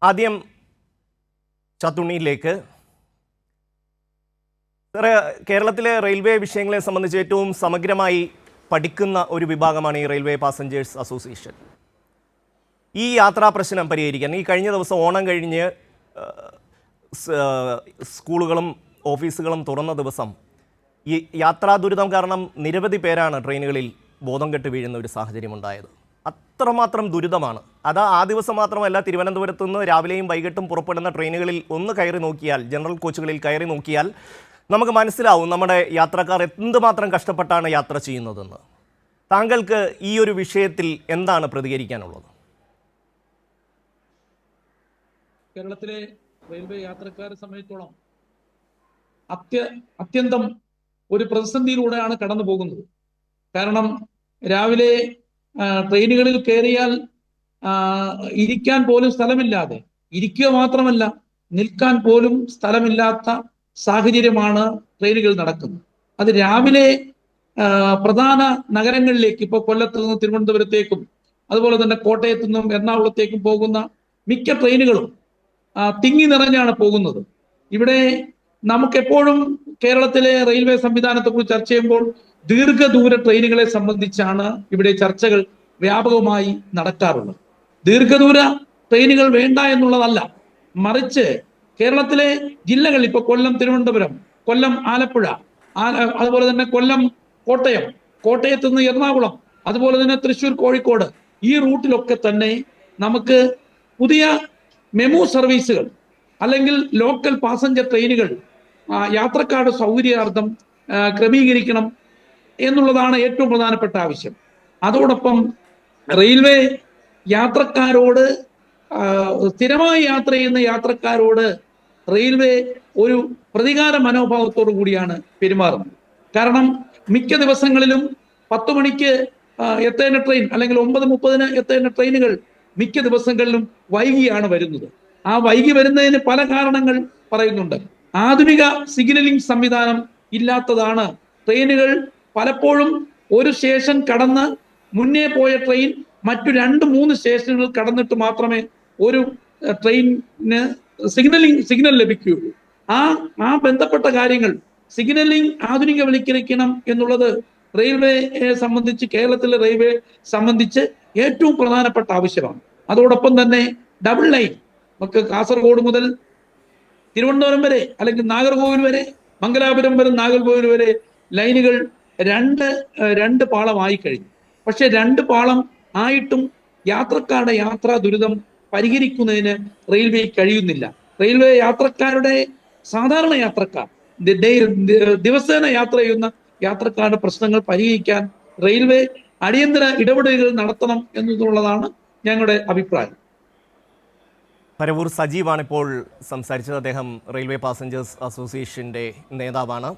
ആദ്യം ചത്തുണ്ണിയിലേക്ക്. കേരളത്തിലെ റെയിൽവേ വിഷയങ്ങളെ സംബന്ധിച്ച് ഏറ്റവും സമഗ്രമായി പഠിക്കുന്ന ഒരു വിഭാഗമാണ് ഈ റെയിൽവേ പാസഞ്ചേഴ്സ് അസോസിയേഷൻ. ഈ യാത്രാ പ്രശ്നം പരിഹരിക്കാൻ ഈ കഴിഞ്ഞ ദിവസം ഓണം കഴിഞ്ഞ് സ്കൂളുകളും ഓഫീസുകളും തുറന്ന ദിവസം ഈ യാത്രാ ദുരിതം കാരണം നിരവധി പേരാണ് ട്രെയിനുകളിൽ ബോധം കെട്ട് വീഴുന്ന ഒരു സാഹചര്യം ഉണ്ടായത്. അത്രമാത്രം ദുരിതമാണ്. അത് ആ ദിവസം മാത്രമല്ല, തിരുവനന്തപുരത്ത് നിന്ന് രാവിലെയും വൈകിട്ടും പുറപ്പെടുന്ന ട്രെയിനുകളിൽ ഒന്ന് കയറി നോക്കിയാൽ, ജനറൽ കോച്ചുകളിൽ കയറി നോക്കിയാൽ നമുക്ക് മനസ്സിലാവും നമ്മുടെ യാത്രക്കാർ എന്തുമാത്രം കഷ്ടപ്പെട്ടാണ് യാത്ര ചെയ്യുന്നതെന്ന്. താങ്കൾക്ക് ഈ ഒരു വിഷയത്തിൽ എന്താണ് പ്രതികരിക്കാനുള്ളത്? കേരളത്തിലെ റെയിൽവേ യാത്രക്കാരെ സംബന്ധിച്ചോളം അത്യന്തം ഒരു പ്രതിസന്ധിയിലൂടെയാണ് കടന്നു പോകുന്നത്. കാരണം രാവിലെ ട്രെയിനുകളിൽ കയറിയാൽ ഇരിക്കാൻ പോലും സ്ഥലമില്ലാതെ, ഇരിക്കുക മാത്രമല്ല നിൽക്കാൻ പോലും സ്ഥലമില്ലാത്ത സാഹചര്യമാണ് ട്രെയിനുകൾ നടക്കുന്നത്. അത് രാവിലെ പ്രധാന നഗരങ്ങളിലേക്ക്, ഇപ്പോൾ കൊല്ലത്ത് നിന്ന് തിരുവനന്തപുരത്തേക്കും അതുപോലെ തന്നെ കോട്ടയത്തു നിന്നും എറണാകുളത്തേക്കും പോകുന്ന മിക്ക ട്രെയിനുകളും തിങ്ങി നിറഞ്ഞാണ് പോകുന്നത്. ഇവിടെ നമുക്കെപ്പോഴും കേരളത്തിലെ റെയിൽവേ സംവിധാനത്തെ കുറിച്ച് ചർച്ച ചെയ്യുമ്പോൾ ദീർഘദൂര ട്രെയിനുകളെ സംബന്ധിച്ചാണ് ഇവിടെ ചർച്ചകൾ വ്യാപകമായി നടക്കാറുള്ളത്. ദീർഘദൂര ട്രെയിനുകൾ വേണ്ട എന്നുള്ളതല്ല, മറിച്ച് കേരളത്തിലെ ജില്ലകൾ, ഇപ്പൊ കൊല്ലം തിരുവനന്തപുരം, കൊല്ലം ആലപ്പുഴ, അതുപോലെ തന്നെ കൊല്ലം കോട്ടയം, കോട്ടയത്ത് നിന്ന് എറണാകുളം, അതുപോലെ തന്നെ തൃശ്ശൂർ കോഴിക്കോട്, ഈ റൂട്ടിലൊക്കെ തന്നെ നമുക്ക് പുതിയ മെമു സർവീസുകൾ അല്ലെങ്കിൽ ലോക്കൽ പാസഞ്ചർ ട്രെയിനുകൾ യാത്രക്കാരുടെ സൗകര്യാർത്ഥം ക്രമീകരിക്കണം എന്നുള്ളതാണ് ഏറ്റവും പ്രധാനപ്പെട്ട ആവശ്യം. അതോടൊപ്പം റെയിൽവേ യാത്രക്കാരോട്, സ്ഥിരമായി യാത്ര ചെയ്യുന്ന യാത്രക്കാരോട് റെയിൽവേ ഒരു പ്രതികാര മനോഭാവത്തോടു കൂടിയാണ് പെരുമാറുന്നത്. കാരണം മിക്ക ദിവസങ്ങളിലും 10 മണിക്ക് എത്തേണ്ട ട്രെയിൻ അല്ലെങ്കിൽ 9:30 എത്തേണ്ട ട്രെയിനുകൾ മിക്ക ദിവസങ്ങളിലും വൈകിയാണ് വരുന്നത്. ആ വൈകി വരുന്നതിന് പല കാരണങ്ങൾ പറയുന്നുണ്ട്. ആധുനിക സിഗ്നലിംഗ് സംവിധാനം ഇല്ലാത്തതാണ്. ട്രെയിനുകൾ പലപ്പോഴും ഒരു സ്റ്റേഷൻ കടന്ന് മുന്നേ പോയ ട്രെയിൻ മറ്റു 2-3 സ്റ്റേഷനുകൾ കടന്നിട്ട് മാത്രമേ ഒരു ട്രെയിനിന് സിഗ്നൽ ലഭിക്കുകയുള്ളൂ. ആ ബന്ധപ്പെട്ട കാര്യങ്ങൾ സിഗ്നലിംഗ് ആധുനികവൽക്കരിക്കണം എന്നുള്ളത് റെയിൽവേയെ സംബന്ധിച്ച്, കേരളത്തിലെ റെയിൽവേ സംബന്ധിച്ച് ഏറ്റവും പ്രധാനപ്പെട്ട ആവശ്യമാണ്. അതോടൊപ്പം തന്നെ ഡബിൾ ലൈൻ, നമുക്ക് കാസർഗോഡ് മുതൽ തിരുവനന്തപുരം വരെ അല്ലെങ്കിൽ നാഗർകോവിൽ വരെ, മംഗലാപുരം വരെ നാഗർകോവിൽ വരെ ലൈനുകൾ രണ്ട് പാളമായി കഴിഞ്ഞു. പക്ഷെ 2 പാളം ആയിട്ടും യാത്രക്കാരുടെ യാത്രാ ദുരിതം പരിഹരിക്കുന്നതിന് റെയിൽവേ കഴിയുന്നില്ല. റെയിൽവേ യാത്രക്കാരുടെ, സാധാരണ യാത്രക്കാർ, ദിവസേന യാത്ര ചെയ്യുന്ന യാത്രക്കാരുടെ പ്രശ്നങ്ങൾ പരിഹരിക്കാൻ റെയിൽവേ അടിയന്തര ഇടപെടലുകൾ നടത്തണം എന്നുള്ളതാണ് ഞങ്ങളുടെ അഭിപ്രായം. പരവൂർ സജീവാണ് ഇപ്പോൾ സംസാരിച്ചത്. അദ്ദേഹം റെയിൽവേ പാസഞ്ചേഴ്സ് അസോസിയേഷൻ്റെ നേതാവാണ്.